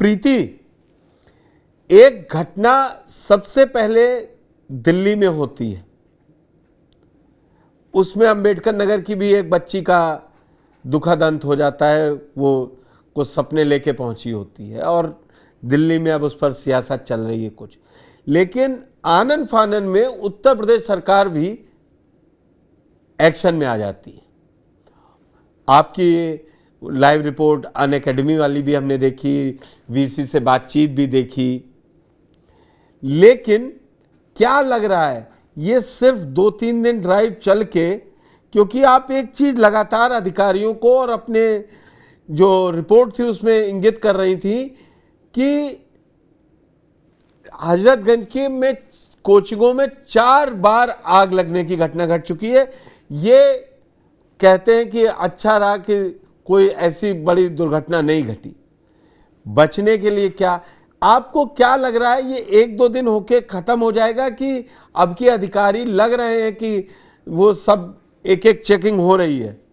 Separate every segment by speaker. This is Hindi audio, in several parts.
Speaker 1: प्रीति, एक घटना सबसे पहले दिल्ली में होती है, उसमें अंबेडकर नगर की भी एक बच्ची का दुखद अंत हो जाता है। वो कुछ सपने लेके पहुंची होती है और दिल्ली में अब उस पर सियासत चल रही है कुछ। लेकिन आनन फानन में उत्तर प्रदेश सरकार भी एक्शन में आ जाती है। आपकी लाइव रिपोर्ट अनअकैडमी वाली भी हमने देखी, वीसी से बातचीत भी देखी। लेकिन क्या लग रहा है, ये सिर्फ 2-3 दिन ड्राइव चल के, क्योंकि आप एक चीज लगातार अधिकारियों को और अपने जो रिपोर्ट थी उसमें इंगित कर रही थी कि हजरतगंज के में कोचिंगों में 4 बार आग लगने की घटना घट चुकी है। ये कहते हैं कि अच्छा रहा कि कोई ऐसी बड़ी दुर्घटना नहीं घटी। बचने के लिए क्या, आपको क्या लग रहा है, ये 1-2 दिन होके खत्म हो जाएगा कि अब के अधिकारी लग रहे हैं कि वो सब एक एक चेकिंग हो रही है?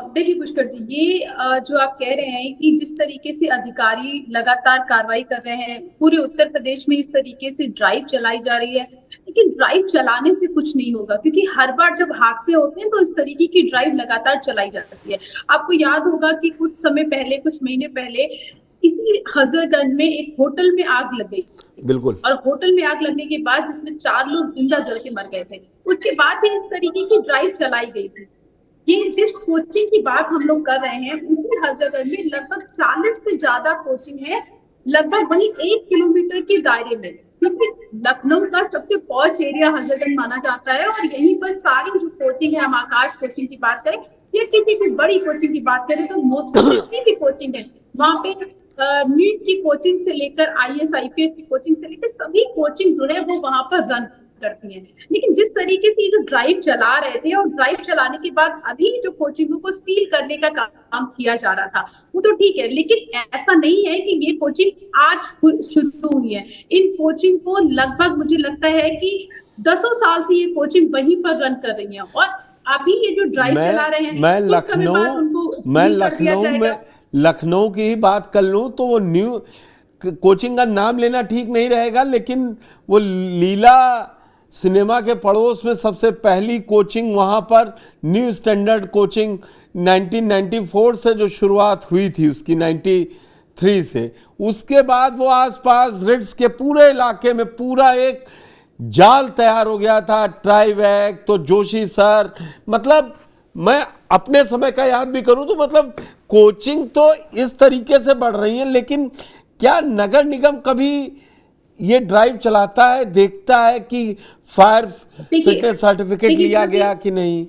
Speaker 2: देखिए पुष्कर जी, ये जो आप कह रहे हैं कि जिस तरीके से अधिकारी लगातार कार्रवाई कर रहे हैं, पूरे उत्तर प्रदेश में इस तरीके से ड्राइव चलाई जा रही है, लेकिन ड्राइव चलाने से कुछ नहीं होगा, क्योंकि हर बार जब हादसे होते हैं तो इस तरीके की ड्राइव लगातार चलाई जाती है। आपको याद होगा कि कुछ समय पहले, कुछ महीने पहले इसी हजरतगंज में एक होटल में आग लग गई।
Speaker 1: बिल्कुल।
Speaker 2: और होटल में आग लगने के बाद जिसमें 4 लोग जिंदा जल के मर गए थे, उसके बाद भी इस तरीके की ड्राइव चलाई गई थी। ये जिस कोचिंग की बात हम लोग कर रहे हैं, उसी हजरतगंज में लगभग 40 से ज्यादा कोचिंग है, लगभग वही 1 किलोमीटर के दायरे में, क्योंकि लखनऊ का सबसे पॉश एरिया हजरतगंज माना जाता है और यहीं पर सारी जो कोचिंग है, हम आकाश कोचिंग की बात करें या किसी भी बड़ी कोचिंग की बात करें तो मोस्टली जितनी भी कोचिंग है वहां पे नीट की कोचिंग से लेकर आईएएस आईपीएस की कोचिंग से लेकर सभी कोचिंग जो है वो वहां पर रन करती हैं। लेकिन जिस तरीके से ये जो ड्राइव चला रहे थे और ड्राइव चलाने के बाद अभी जो कोचिंगों को सील करने का काम किया जा रहा था, वो तो ठीक है, लेकिन ऐसा नहीं है कि ये कोचिंग आज शुरू हुई है। इन कोचिंग को लगभग मुझे लगता है कि 10 साल से ये कोचिंग वहीं पर रन कर रही है और अभी ये जो ड्राइव चला रहे हैं
Speaker 1: मैं
Speaker 2: कुछ समय बाद उनको सील कर दिया जाएगा।
Speaker 1: लखनऊ की ही बात कर लूं तो वो न्यू कोचिंग का नाम लेना ठीक नहीं रहेगा, लेकिन वो लीला सिनेमा के पड़ोस में सबसे पहली कोचिंग, वहाँ पर न्यू स्टैंडर्ड कोचिंग 1994 से जो शुरुआत हुई थी उसकी, 93 से, उसके बाद वो आसपास रिट्स के पूरे इलाके में पूरा एक जाल तैयार हो गया था। ट्राइवैक तो जोशी सर, मतलब मैं अपने समय का याद भी करूं तो मतलब कोचिंग तो इस तरीके से बढ़ रही है। लेकिन क्या नगर निगम कभी ये ड्राइव चलाता है, देखता है कि फायर फिटनेस सर्टिफिकेट लिया गया कि नहीं?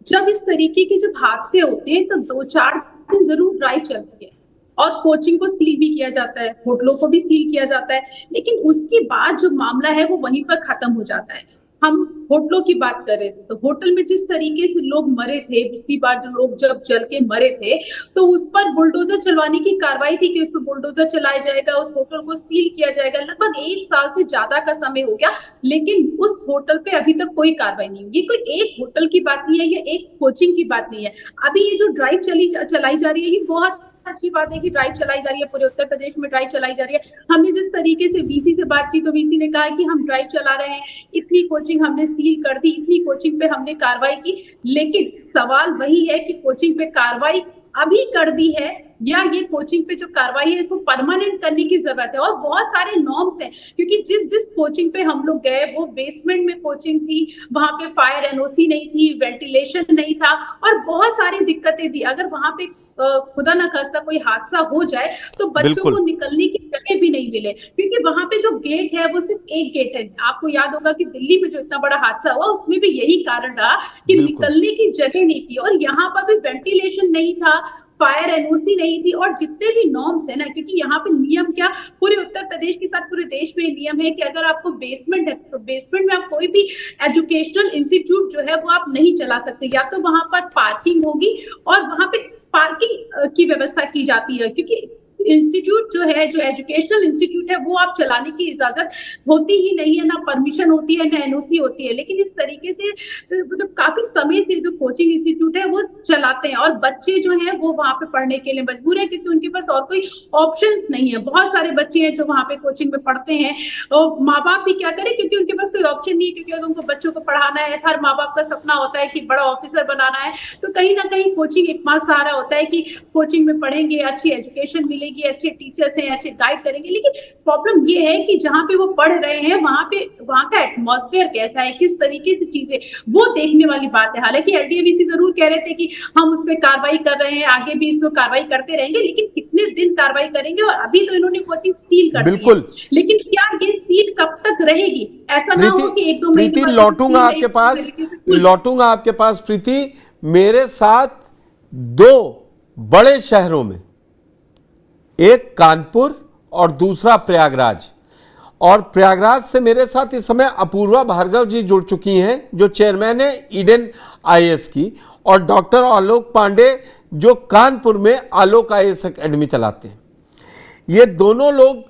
Speaker 2: जब इस तरीके के जब हादसे होते हैं तो 2-4 दिन जरूर ड्राइव चलती है और कोचिंग को सील भी किया जाता है, होटलों को भी सील किया जाता है, लेकिन उसके बाद जो मामला है वो वहीं पर खत्म हो जाता है। हम होटलों की बात कर रहे थे तो होटल में जिस तरीके से लोग मरे थे, पिछली बार जो लोग जब जल के मरे थे तो उस पर बुलडोजर चलवाने की कार्रवाई थी कि उस पर बुलडोजर चलाया जाएगा, उस होटल को सील किया जाएगा। लगभग 1 साल से ज्यादा का समय हो गया, लेकिन उस होटल पे अभी तक कोई कार्रवाई नहीं हुई। ये कोई एक होटल की बात नहीं है, ये एक कोचिंग की बात नहीं है। अभी ये जो ड्राइव चलाई जा रही है, ये बहुत अच्छी बात है कि ड्राइव चलाई जा रही है, पूरे उत्तर प्रदेश में ड्राइव चलाई जा रही है। हमने जिस तरीके से वीसी से बात की तो वीसी ने कहा कि हम ड्राइव चला रहे हैं, इतनी कोचिंग हमने सील कर दी, इतनी कोचिंग पे हमने कार्रवाई की। लेकिन सवाल वही है कि कोचिंग पे कार्रवाई अभी कर दी है या ये कोचिंग पे जो कार्रवाई है इसको परमानेंट करने की जरूरत है। और बहुत सारे नॉर्म्स हैं, क्योंकि जिस जिस कोचिंग पे हम लोग गए वो बेसमेंट में कोचिंग थी, वहां पे फायर एनओसी नहीं थी, वेंटिलेशन नहीं था और बहुत सारी दिक्कतें थी। अगर वहां पे खुदा ना खास्ता कोई हादसा हो जाए तो बच्चों को निकलने की जगह भी नहीं मिले, क्योंकि वहां पे जो गेट है वो सिर्फ एक गेट है। आपको याद होगा कि दिल्ली में जो इतना बड़ा हादसा हुआ उसमें भी यही कारण रहा कि निकलने की जगह नहीं थी और यहाँ पर भी वेंटिलेशन नहीं था, फायर एनओसी नहीं थी और जितने भी नॉर्म्स है ना, क्योंकि यहाँ पे नियम क्या पूरे उत्तर प्रदेश के साथ पूरे देश में नियम है कि अगर आपको बेसमेंट है तो बेसमेंट में आप कोई भी एजुकेशनल इंस्टीट्यूट जो है वो आप नहीं चला सकते, या तो वहां पर पार्किंग होगी और वहां पे पार्किंग की व्यवस्था की जाती है, क्योंकि इंस्टीट्यूट जो है, जो एजुकेशनल इंस्टीट्यूट है, वो आप चलाने की इजाजत होती ही नहीं है, ना परमिशन होती है, ना एनओसी होती है। लेकिन इस तरीके से मतलब काफी समय से जो कोचिंग इंस्टीट्यूट है वो चलाते हैं, और बच्चे जो हैं वो वहां पे पढ़ने के लिए मजबूर है, क्योंकि उनके पास और कोई ऑप्शंस नहीं है। बहुत सारे बच्चे हैं जो वहां पे कोचिंग में पढ़ते हैं, और माँ बाप भी क्या करें, क्योंकि उनके पास कोई ऑप्शन नहीं है, क्योंकि अगर उनको बच्चों को पढ़ाना है, हर माँ बाप का सपना होता है कि बड़ा ऑफिसर बनाना है, तो कहीं ना कहीं कोचिंग एकमात्र सहारा होता है कि कोचिंग में पढ़ेंगे, अच्छी एजुकेशन मिलेगी, अच्छे टीचर्स हैं, अच्छे गाइड करेंगे। लेकिन प्रॉब्लम ये है कि जहाँ पे वो पढ़ रहे हैं वहाँ का एटमॉस्फेयर कैसा है, किस तरीके से चीजें, वो देखने वाली बात है। हालांकि एलडीएवीसी जरूर कह रहे थे कि हम उस पर कार्रवाई कर रहे हैं, आगे भी इसमें कार्रवाई करते रहेंगे, लेकिन कितने दिन कार्रवाई करेंगे? और अभी तो इन्होंने कोचिंग सील कर दी है,
Speaker 1: बिल्कुल।
Speaker 2: लेकिन क्या ये सील कब तक रहेगी? ऐसा ना हो कि एक दो महीने
Speaker 1: प्रीति
Speaker 2: बाद
Speaker 1: लौटूंगा आपके पास, लौटूंगा आपके पास। प्रीति, मेरे साथ दो बड़े शहरों में, एक कानपुर और दूसरा प्रयागराज, और प्रयागराज से मेरे साथ इस समय अपूर्वा भार्गव जी जुड़ चुकी हैं, जो चेयरमैन है ईडन आईएएस की, और डॉक्टर आलोक पांडे जो कानपुर में आलोक आईएएस एकेडमी चलाते हैं। ये दोनों लोग,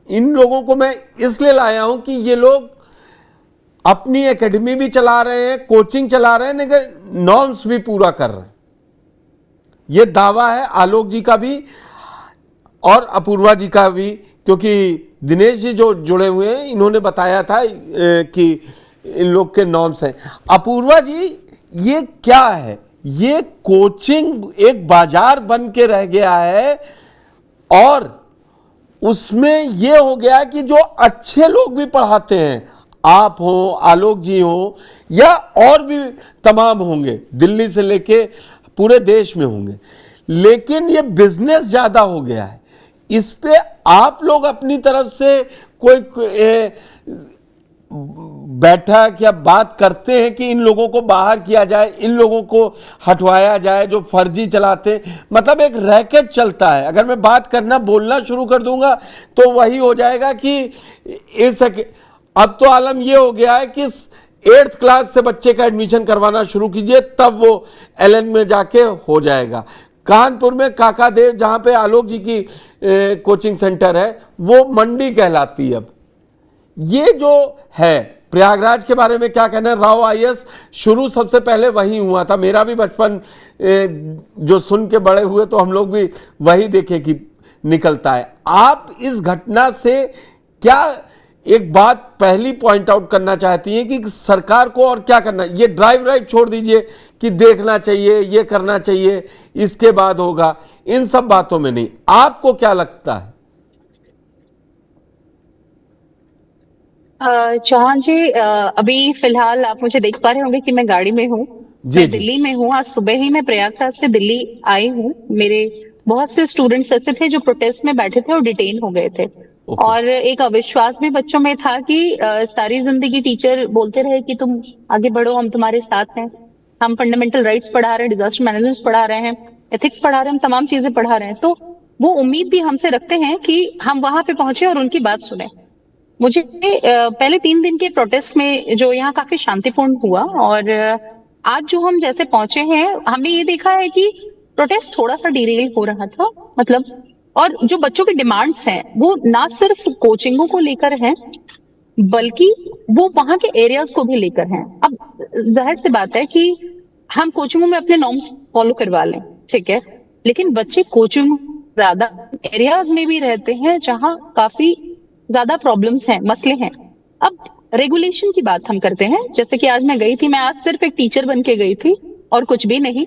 Speaker 1: इन लोगों को मैं इसलिए लाया हूं कि ये लोग अपनी एकेडमी भी चला रहे हैं, कोचिंग चला रहे हैं, लेकिन नॉर्म्स भी पूरा कर रहे हैं। ये दावा है आलोक जी का भी और अपूर्वा जी का भी, क्योंकि दिनेश जी जो जुड़े हुए हैं इन्होंने बताया था कि इन लोग के नॉर्म्स हैं। अपूर्वा जी, ये क्या है? ये कोचिंग एक बाजार बन के रह गया है, और उसमें ये हो गया कि जो अच्छे लोग भी पढ़ाते हैं, आप हो, आलोक जी हो, या और भी तमाम होंगे, दिल्ली से लेके पूरे देश में होंगे, लेकिन ये बिजनेस ज्यादा हो गया है। इस पे आप लोग अपनी तरफ से कोई बैठक या बात करते हैं कि इन लोगों को बाहर किया जाए, इन लोगों को हटवाया जाए जो फर्जी चलाते? मतलब एक रैकेट चलता है। अगर मैं बात करना, बोलना शुरू कर दूंगा तो वही हो जाएगा कि इस, अब तो आलम ये हो गया है कि 8th क्लास से बच्चे का एडमिशन करवाना शुरू कीजिए, तब वो एलएन में जाके हो जाएगा। कानपुर में काका देव, जहां पे आलोक जी की कोचिंग सेंटर है, वो मंडी कहलाती है। अब ये जो है, प्रयागराज के बारे में क्या कहना है? राव आईएएस शुरू सबसे पहले वही हुआ था। मेरा भी बचपन जो सुन के बड़े हुए, तो हम लोग भी वही देखे कि निकलता है। आप इस घटना से क्या एक बात पहली पॉइंट आउट करना चाहती हैं कि सरकार को और क्या करना? ये ड्राइव राइट छोड़ दीजिए कि देखना चाहिए, ये करना चाहिए, इसके बाद होगा, इन सब बातों में नहीं। आपको क्या लगता है?
Speaker 3: चौहान जी, अभी फिलहाल आप मुझे देख पा रहे होंगे कि मैं गाड़ी में हूँ।
Speaker 1: जी,
Speaker 3: मैं
Speaker 1: जी।
Speaker 3: दिल्ली में हूँ। आज सुबह ही मैं प्रयागराज से दिल्ली आई हूँ। मेरे बहुत से स्टूडेंट्स ऐसे थे जो प्रोटेस्ट में बैठे थे और डिटेन हो गए थे।
Speaker 1: ओके।
Speaker 3: और एक अविश्वास भी बच्चों में था कि सारी जिंदगी टीचर बोलते रहे कि तुम आगे बढ़ो, हम तुम्हारे साथ हैं, हम फंडामेंटल राइट्स पढ़ा रहे हैं, डिजास्टर मैनेजमेंट पढ़ा रहे हैं, एथिक्स पढ़ा रहे हैं, हम तमाम चीजें पढ़ा रहे हैं। तो वो उम्मीद भी हमसे रखते हैं कि हम वहां पे पहुंचे और उनकी बात सुने। मुझे पहले 3 दिन के प्रोटेस्ट में जो यहाँ काफी शांतिपूर्ण हुआ, और आज जो हम जैसे पहुंचे हैं, हमने ये देखा है कि प्रोटेस्ट थोड़ा सा डिरेल हो रहा था। मतलब, और जो बच्चों की डिमांड्स हैं वो ना सिर्फ कोचिंगों को लेकर हैं, बल्कि वो वहां के एरियाज को भी लेकर हैं। अब जाहिर सी बात है कि हम कोचिंगों में अपने नॉर्म्स फॉलो करवा लें, ठीक है, लेकिन बच्चे कोचिंग ज्यादा एरियाज में भी रहते हैं जहां काफी ज्यादा प्रॉब्लम्स हैं, मसले हैं। अब रेगुलेशन की बात हम करते हैं। जैसे कि आज मैं गई थी, मैं आज सिर्फ एक टीचर बन के गई थी और कुछ भी नहीं।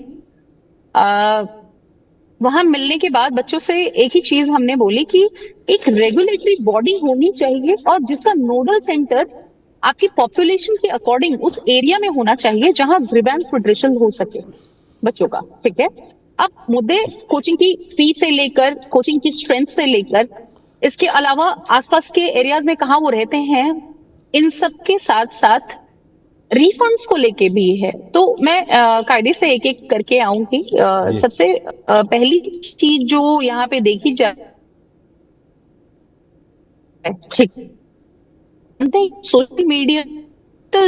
Speaker 3: वहां मिलने के बाद बच्चों से एक ही चीज हमने बोली कि एक रेगुलेटरी बॉडी होनी चाहिए, और जिसका नोडल सेंटर आपकी पॉपुलेशन के अकॉर्डिंग उस एरिया में होना चाहिए जहां ग्रीवेंस रिड्रेसल हो सके बच्चों का, ठीक है। अब मुद्दे कोचिंग की फी से लेकर, कोचिंग की स्ट्रेंथ से लेकर, इसके अलावा आसपास के एरियाज में कहाँ वो रहते हैं, इन सब के साथ साथ रिफंड्स को लेके भी है। तो मैं कायदे से एक एक करके आऊंगी। सबसे पहली चीज जो यहाँ पे देखी जाए, ठीक, सोशल मीडिया तो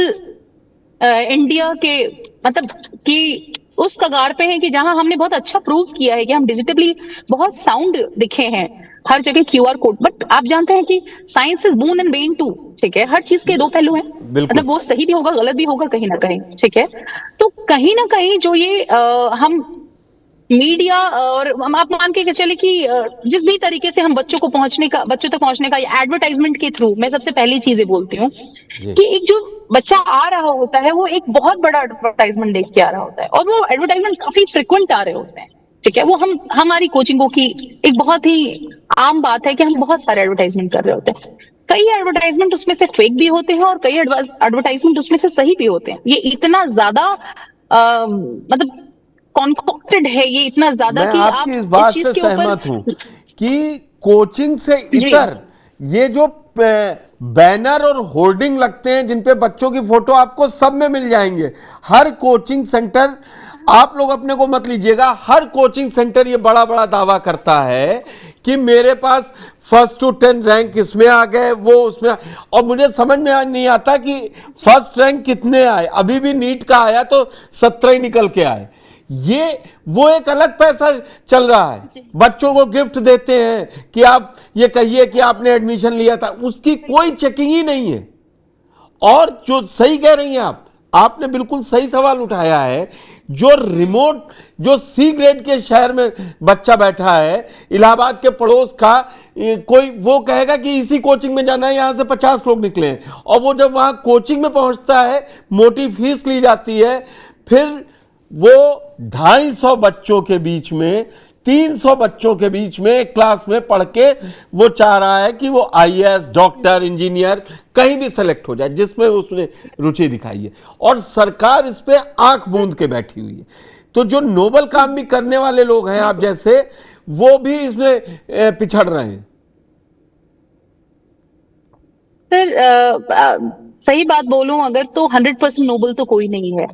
Speaker 3: इंडिया के, मतलब कि उस कगार पे हैं कि जहां हमने बहुत अच्छा प्रूव किया है कि हम डिजिटली बहुत साउंड दिखे हैं, हर जगह क्यूआर कोड। बट आप जानते हैं कि science is boon and bane too, ठीक है, हर चीज के दो पहलू हैं,
Speaker 1: बिल्कुल।
Speaker 3: मतलब वो सही भी होगा गलत भी होगा कहीं ना कहीं, ठीक है। तो कहीं ना कहीं जो ये हम मीडिया और हम आप मान के चले कि जिस भी तरीके से हम बच्चों तक पहुंचने का एडवर्टाइजमेंट के थ्रू, मैं सबसे पहली चीजें बोलती हूँ
Speaker 1: जी।
Speaker 3: कि एक जो बच्चा आ रहा होता है वो एक बहुत बड़ा एडवर्टाइजमेंट देख के आ रहा होता है, और वो एडवर्टाइजमेंट काफी फ्रिक्वेंट आ रहे होते हैं, ठीक है। वो हमारी कोचिंगों की एक बहुत ही आम बात है कि हम बहुत सारे एडवर्टाइजमेंट कर रहे होते हैं। कई एडवर्टाइजमेंट उसमें से फेक भी होते हैं और कई एडवर्टाइजमेंट उसमें से सही भी होते हैं। ये इतना ज्यादा मतलब कॉन्कॉक्टेड है ये, इतना ज्यादा
Speaker 1: मैं
Speaker 3: कि
Speaker 1: आपकी
Speaker 3: आप
Speaker 1: इस बात
Speaker 3: चीज
Speaker 1: से
Speaker 3: के ऊपर
Speaker 1: सहमत हूं कि कोचिंग से
Speaker 3: जी।
Speaker 1: इतर ये जो बैनर और होर्डिंग लगते हैं जिन पे बच्चों की फोटो आपको सब में मिल जाएंगे। हर कोचिंग सेंटर, आप लोग अपने को मत लीजिएगा, हर कोचिंग सेंटर ये बड़ा बड़ा दावा करता है कि मेरे पास 1st to 10 रैंक इसमें आ गए, वो उसमें और मुझे समझ में नहीं आता कि फर्स्ट रैंक कितने आए। अभी भी नीट का आया तो 17 ही निकल के आए। ये वो एक अलग पैसा चल रहा है, बच्चों को गिफ्ट देते हैं कि आप ये कहिए कि आपने एडमिशन लिया था, उसकी कोई चेकिंग ही नहीं है। और जो सही कह रही हैं आपने बिल्कुल सही सवाल उठाया है। जो रिमोट, जो सी ग्रेड के शहर में बच्चा बैठा है, इलाहाबाद के पड़ोस का, कोई वो कहेगा कि इसी कोचिंग में जाना है, यहां से 50 लोग निकले हैं, और वो जब वहां कोचिंग में पहुंचता है मोटी फीस ली जाती है, फिर वो 250 बच्चों के बीच में, 300 बच्चों के बीच में एक क्लास में पढ़ के वो चाह रहा है कि वो आईएएस, डॉक्टर, इंजीनियर कहीं भी सेलेक्ट हो जाए जिसमें उसने रुचि दिखाई है, और सरकार इस पे आंख मूंद के बैठी हुई है। तो जो नोबल काम भी करने वाले लोग हैं आप जैसे, वो भी इसमें पिछड़ रहे हैं।
Speaker 3: सर सही बात बोलूं अगर तो 100% नोबल तो कोई नहीं है।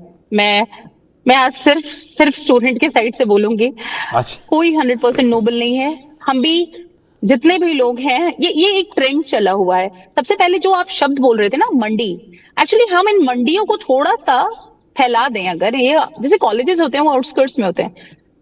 Speaker 3: मैं आज सिर्फ स्टूडेंट के साइड से बोलूंगी,
Speaker 1: अच्छा।
Speaker 3: कोई 100% नोबल नहीं है। हम भी जितने भी लोग हैं, ये एक ट्रेंड चला हुआ है। सबसे पहले जो आप शब्द बोल रहे थे ना, मंडी, एक्चुअली हम इन मंडियों को थोड़ा सा फैला दें। अगर ये जैसे कॉलेजेस होते हैं वो आउटस्कर्ट्स में होते हैं,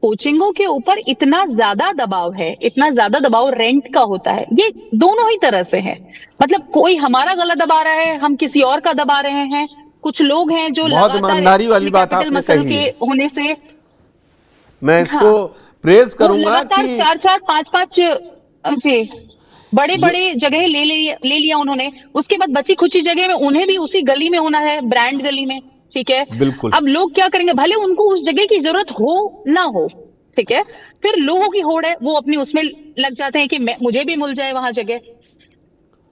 Speaker 3: कोचिंगों के ऊपर इतना ज्यादा दबाव है, इतना ज्यादा दबाव रेंट का होता है, ये दोनों ही तरह से है। मतलब कोई हमारा गला दबा रहा है, हम किसी और का दबा रहे हैं। कुछ लोग हैं जो
Speaker 1: बहुत
Speaker 3: लगातार
Speaker 1: ईमानदारी वाली बात
Speaker 3: कैपिटल
Speaker 1: आपने
Speaker 3: मसल
Speaker 1: कही
Speaker 3: के
Speaker 1: है,
Speaker 3: होने से,
Speaker 1: मैं इसको
Speaker 3: हाँ,
Speaker 1: प्रेज
Speaker 3: वो
Speaker 1: करूंगा
Speaker 3: लगातार
Speaker 1: कि
Speaker 3: 4-4 5-5 जी बड़े
Speaker 1: ये
Speaker 3: बड़े जगह ले लिया उन्होंने। उसके बाद बची खुची जगह में उन्हें भी उसी गली में होना है, ब्रांड गली में, ठीक है।
Speaker 1: बिल्कुल।
Speaker 3: अब लोग क्या करेंगे, भले उनको उस जगह की जरूरत हो ना हो, ठीक है, फिर लोगों की होड़ है, वो अपनी उसमें लग जाते हैं कि मुझे भी मिल जाए वहां जगह।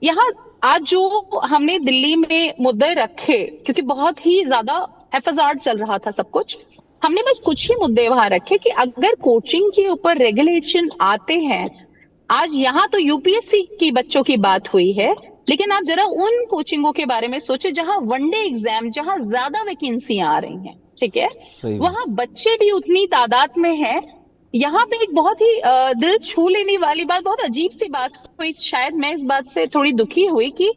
Speaker 3: यहाँ आज जो हमने दिल्ली में मुद्दे रखे, क्योंकि बहुत ही ज्यादा हैफाजार्ड चल रहा था सब कुछ, हमने बस कुछ ही मुद्दे वहां रखे कि अगर कोचिंग के ऊपर रेगुलेशन आते हैं। आज यहाँ तो यूपीएससी की बच्चों की बात हुई है, लेकिन आप जरा उन कोचिंगों के बारे में सोचे जहां वनडे एग्जाम, जहां ज्यादा वैकेंसियां आ रही हैं, ठीक है,
Speaker 1: सही बात।
Speaker 3: वहां बच्चे भी उतनी तादाद में हैं। यहाँ पे एक बहुत ही दिल छू लेने वाली बात, बहुत अजीब सी बात हुई, शायद मैं इस बात से थोड़ी दुखी हुई कि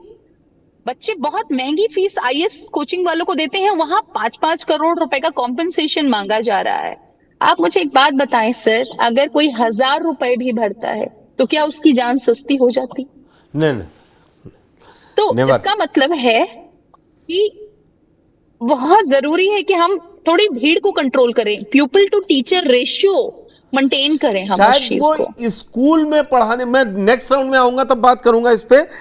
Speaker 3: बच्चे बहुत महंगी फीस आईएएस कोचिंग वालों को देते हैं, वहां 5-5 करोड़ रुपए का कॉम्पेंसेशन मांगा जा रहा है। आप मुझे एक बात बताएं सर, अगर कोई 1000 रुपए भी भरता है तो क्या उसकी जान सस्ती हो जाती?
Speaker 1: नहीं,
Speaker 3: तो
Speaker 1: नेवर।
Speaker 3: इसका मतलब है कि बहुत जरूरी है कि हम थोड़ी भीड़ को कंट्रोल करें, pupil to teacher ratio maintain करें हम उस
Speaker 1: शायद
Speaker 3: चीज
Speaker 1: वो
Speaker 3: को।
Speaker 1: स्कूल में पढ़ाने, मैं नेक्स्ट राउंड में आऊंगा तब बात करूंगा इस पे।